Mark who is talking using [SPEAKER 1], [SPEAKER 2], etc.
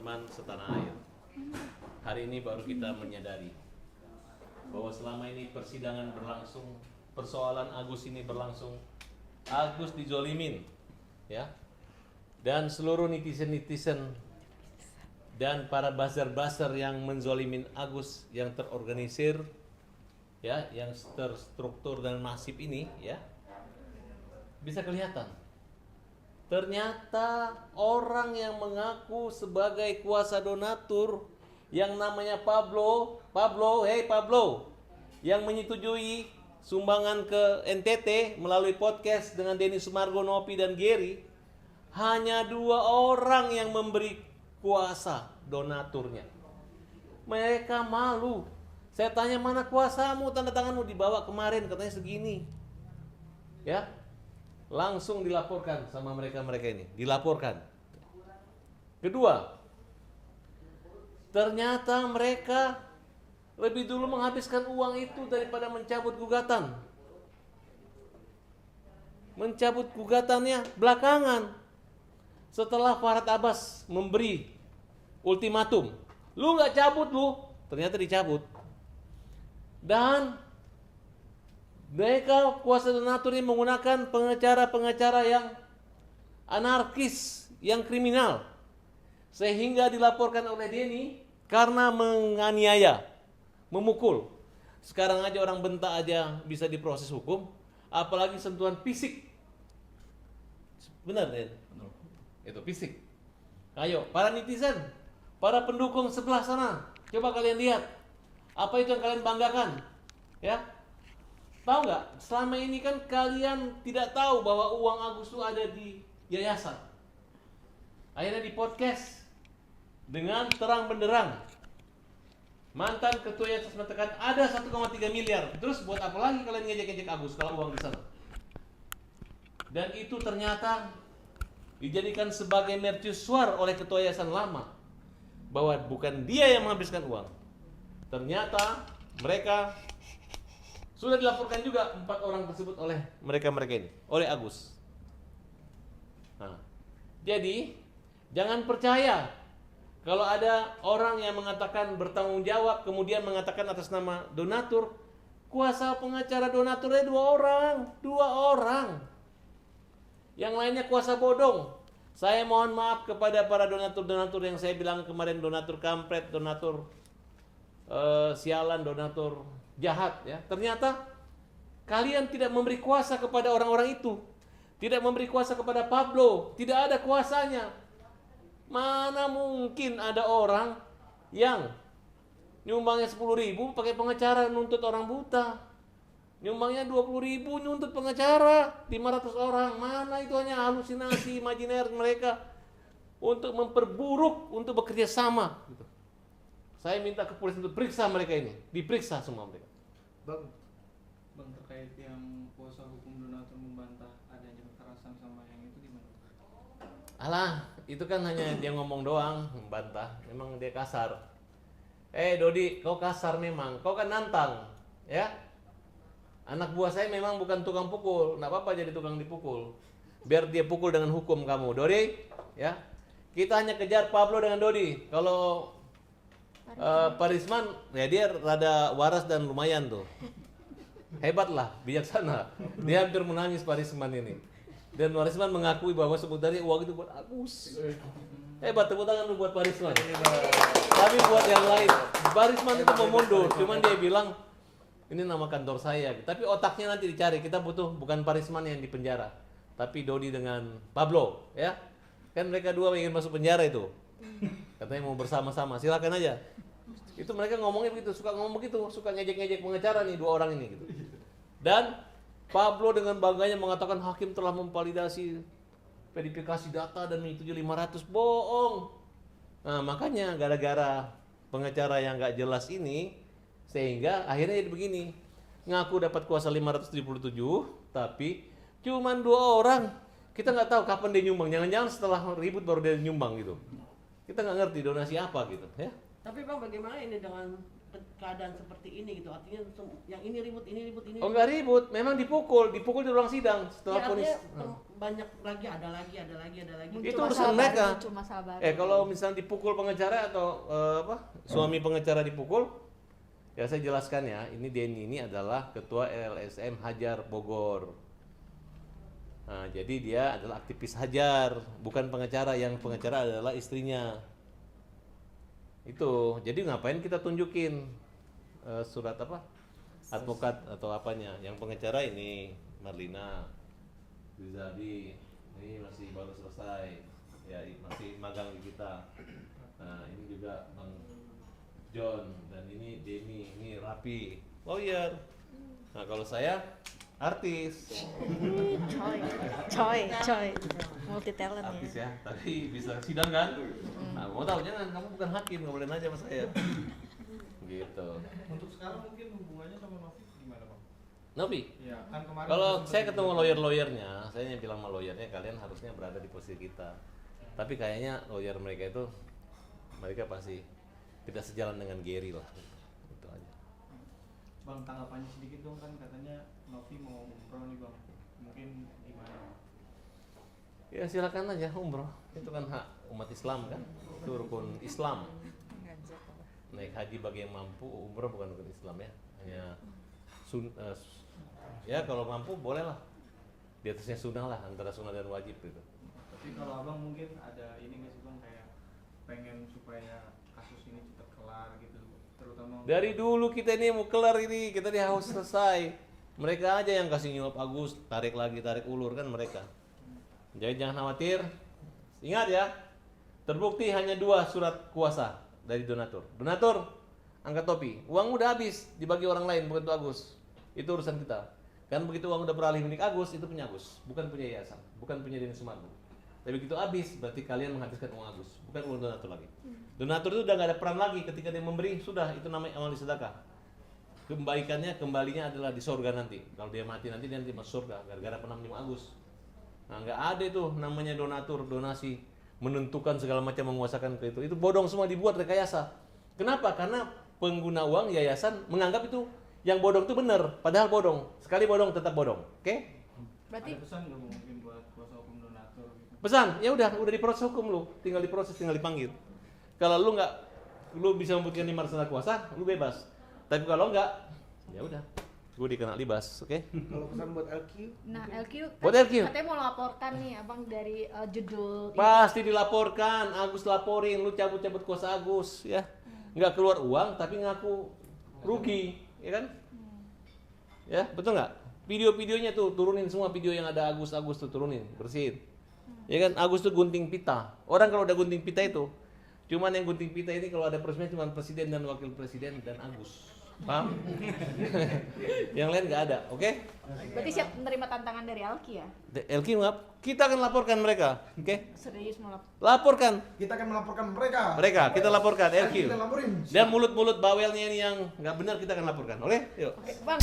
[SPEAKER 1] teman setanah air. Hari ini baru kita menyadari bahwa selama ini persidangan berlangsung, persoalan Agus ini berlangsung, Agus dizolimin, ya, dan seluruh netizen-netizen dan para buzzer-buzzer yang menzolimin Agus yang terorganisir, ya, yang terstruktur dan masif ini, ya, bisa kelihatan. Ternyata orang yang mengaku sebagai kuasa donatur yang namanya Pablo, yang menyetujui sumbangan ke NTT melalui podcast dengan Denny Sumargo, Nopi dan Gary, hanya 2 orang yang memberi kuasa donaturnya. Mereka malu. Saya tanya, mana kuasamu, tanda tanganmu? Dibawa kemarin katanya segini. Ya, langsung dilaporkan sama mereka ini, dilaporkan. Kedua, ternyata mereka lebih dulu menghabiskan uang itu daripada mencabut gugatan. Mencabut gugatannya belakangan, setelah Farhad Abbas memberi ultimatum, lu nggak cabut lu, ternyata dicabut. Dan mereka kuasa donatur ini menggunakan pengacara-pengacara yang anarkis, yang kriminal, sehingga dilaporkan oleh Denny karena menganiaya, memukul. Sekarang aja orang bentak aja bisa diproses hukum, apalagi sentuhan fisik. Benar, Den? Itu fisik. Ayo, para netizen, para pendukung sebelah sana, coba kalian lihat apa itu yang kalian banggakan, ya. Tahu nggak? Selama ini kan kalian tidak tahu bahwa uang Agus itu ada di yayasan. Akhirnya di podcast dengan terang benderang, mantan ketua yayasan mengatakan ada 1,3 miliar. Terus buat apa lagi kalian ngejek-ngejek Agus kalau uang di sana? Dan itu ternyata dijadikan sebagai mercusuar oleh ketua yayasan lama, bahwa bukan dia yang menghabiskan uang. Ternyata mereka sudah dilaporkan juga 4 orang tersebut oleh mereka ini, oleh Agus. Nah, jadi jangan percaya kalau ada orang yang mengatakan bertanggung jawab kemudian mengatakan atas nama donatur. Kuasa pengacara donaturnya 2 orang. Yang lainnya kuasa bodong. Saya mohon maaf kepada para donatur-donatur yang saya bilang kemarin, donatur kampret, donatur sialan, donatur jahat, ya. Ternyata kalian tidak memberi kuasa kepada orang-orang itu, tidak memberi kuasa kepada Pablo, tidak ada kuasanya. Mana mungkin ada orang yang nyumbangnya 10.000 pakai pengacara nuntut orang buta, nyumbangnya 20.000 nuntut pengacara 500 orang. Mana itu hanya halusinasi imajiner mereka untuk memperburuk, untuk bekerja sama, gitu. Saya minta ke polisi untuk periksa mereka ini, diperiksa semua mereka.
[SPEAKER 2] Bang, terkait yang kuasa hukum donatur membantah adanya kekerasan sama yang itu gimana?
[SPEAKER 1] Alah, itu kan hanya dia ngomong doang, membantah. Memang dia kasar. Dodi, kau kasar memang. Kau kan nantang, ya. Anak buah saya memang bukan tukang pukul, nggak apa-apa jadi tukang dipukul. Biar dia pukul dengan hukum kamu, Dodi, ya. Kita hanya kejar Pablo dengan Dodi. Kalau Pak Risman, ya dia rada waras dan lumayan tuh. Hebatlah, bijaksana. Dia hampir menangis Pak Risman ini. Dan Pak Risman mengakui bahwa sebenarnya uang itu buat Agus. Hebat, tepuk tangan lu buat Pak Risman. Tapi buat yang lain, Pak Risman itu mau mundur, cuman dia bilang ini nama kantor saya. Tapi otaknya nanti dicari. Kita butuh bukan Pak Risman yang di penjara, tapi Dodi dengan Pablo, ya. Kan mereka 2 ingin masuk penjara itu. Katanya mau bersama-sama, silakan aja. Itu mereka ngomongnya begitu, suka ngomong begitu, suka ngejek-ngejek pengacara nih 2 orang ini gitu. Dan Pablo dengan bangganya mengatakan hakim telah memvalidasi verifikasi data dan menyetujui 500. Bohong. Nah, makanya gara-gara pengacara yang nggak jelas ini, sehingga akhirnya jadi begini. Ngaku dapat kuasa 577, tapi cuman 2 orang. Kita nggak tahu kapan dia nyumbang. Jangan-jangan setelah ribut baru dia nyumbang gitu. Kita nggak ngerti donasi apa gitu, ya.
[SPEAKER 3] Tapi Bang, bagaimana ini dengan keadaan seperti ini gitu? Artinya yang ini ribut, ini ribut, ini.
[SPEAKER 1] Oh, nggak ribut, memang dipukul di ruang sidang setelah
[SPEAKER 3] Ya,
[SPEAKER 1] vonis.
[SPEAKER 3] banyak lagi, ada lagi.
[SPEAKER 4] Muncul
[SPEAKER 1] Itu
[SPEAKER 4] masalah
[SPEAKER 1] urusan
[SPEAKER 4] baru,
[SPEAKER 1] mereka.
[SPEAKER 4] muncul masalah baru.
[SPEAKER 1] Kalau misalnya dipukul pengacara atau suami pengacara dipukul, ya saya jelaskan ya, ini Denny ini adalah ketua LSM Hajar Bogor. Nah, jadi dia adalah aktivis Hajar, bukan pengacara. Yang pengacara adalah istrinya. Itu. Jadi ngapain kita tunjukin surat apa? Advokat atau apanya? Yang pengacara ini Marlina Rizadi, ini masih baru selesai, ya masih magang di kita. Nah ini juga Bang John dan ini Denny, ini Rapi, lawyer. Nah kalau saya artis,
[SPEAKER 4] Coy, multi talent
[SPEAKER 1] artis
[SPEAKER 4] ya.
[SPEAKER 1] ya, tapi bisa sidang kan? Nah, mau tahu jangan, kamu bukan hakim, nggak boleh nanya sama saya. Gitu.
[SPEAKER 2] Untuk sekarang mungkin hubungannya sama Novi gimana bang?
[SPEAKER 1] Novi,
[SPEAKER 2] Ya kan kemarin
[SPEAKER 1] kalau
[SPEAKER 2] sempat
[SPEAKER 1] saya
[SPEAKER 2] di-
[SPEAKER 1] ketemu lawyer-lawyernya, saya yang bilang sama lawyernya, kalian harusnya berada di posisi kita. Tapi kayaknya lawyer mereka itu, mereka pasti tidak sejalan dengan Gary lah. Itu aja.
[SPEAKER 2] Bang, tanggapannya sedikit dong, kan katanya Novi mau umroh nih bang, mungkin gimana?
[SPEAKER 1] Ya silakan aja umroh, itu kan hak umat Islam kan, itu rukun Islam. Naik haji bagi yang mampu, umroh bukan rukun Islam ya, hanya ya kalau mampu boleh lah, di atasnya sunnah lah, antara sunnah dan wajib gitu.
[SPEAKER 2] Tapi kalau abang mungkin ada ini nggak sih bang, kayak pengen supaya kasus ini cepat kelar gitu, terutama
[SPEAKER 1] Dari dulu kita ini mau kelar ini, kita ini harus selesai. Mereka aja yang kasih nyuap Agus, tarik lagi, tarik ulur kan mereka. Jadi jangan khawatir. Ingat ya, terbukti hanya 2 surat kuasa dari donatur. Donatur, angkat topi. Uang udah habis, dibagi orang lain, bukan untuk Agus. Itu urusan kita. Kan begitu uang udah beralih milik Agus, itu punya Agus, bukan punya yayasan, bukan punya Denny Sumargo. Tapi begitu habis, berarti kalian menghabiskan uang Agus, bukan uang donatur lagi. Donatur itu udah nggak ada peran lagi ketika dia memberi, sudah itu namanya amal sedekah. Kebaikannya kembalinya adalah di surga nanti. Kalau dia mati nanti dia nanti masuk surga gara-gara pernah minum Agus. Nah nggak ada itu namanya donatur, donasi, menentukan segala macam, menguasakan ke itu. Itu bodong semua, dibuat rekayasa. Kenapa? Karena pengguna uang yayasan menganggap itu yang bodong itu benar, padahal bodong. Sekali bodong tetap bodong. Oke?
[SPEAKER 4] Berarti
[SPEAKER 2] ada pesan nggak mungkin buat kuasa hukum donatur gitu?
[SPEAKER 1] Pesan, ya udah diproses hukum lu, tinggal diproses, tinggal dipanggil. Kalau lu bisa membuktikan ini masalah kuasa, lu bebas. Tapi kalau enggak, ya udah, gue dikena libas, oke?
[SPEAKER 5] Kalau pesan buat LQ,
[SPEAKER 4] nah LQ
[SPEAKER 1] Buat LQ.
[SPEAKER 4] katanya mau laporkan nih abang dari judul ini.
[SPEAKER 1] Pasti dilaporkan, Agus laporin, lu cabut-cabut kuasa Agus, ya. Nggak keluar uang, tapi ngaku rugi, ya kan? Ya, betul nggak? Video-videonya tuh turunin semua video yang ada Agus tuh turunin, bersihin. Ya kan, Agus tuh gunting pita. Orang kalau udah gunting pita itu, cuman yang gunting pita ini kalau ada peresmian cuma presiden dan wakil presiden dan Agus. Paham? Yang lain nggak ada, oke?
[SPEAKER 4] Berarti siap menerima tantangan dari Alki ya?
[SPEAKER 1] Elki ngap, kita akan laporkan mereka, oke?
[SPEAKER 4] Serius mau
[SPEAKER 1] Laporkan
[SPEAKER 5] kita akan melaporkan mereka.
[SPEAKER 1] mereka, kita laporkan
[SPEAKER 5] Nanti
[SPEAKER 1] LQ.
[SPEAKER 5] kita laporin.
[SPEAKER 1] Dan mulut-mulut bawelnya ini yang nggak benar kita akan laporkan, oke? Yuk.
[SPEAKER 4] Oke, bang.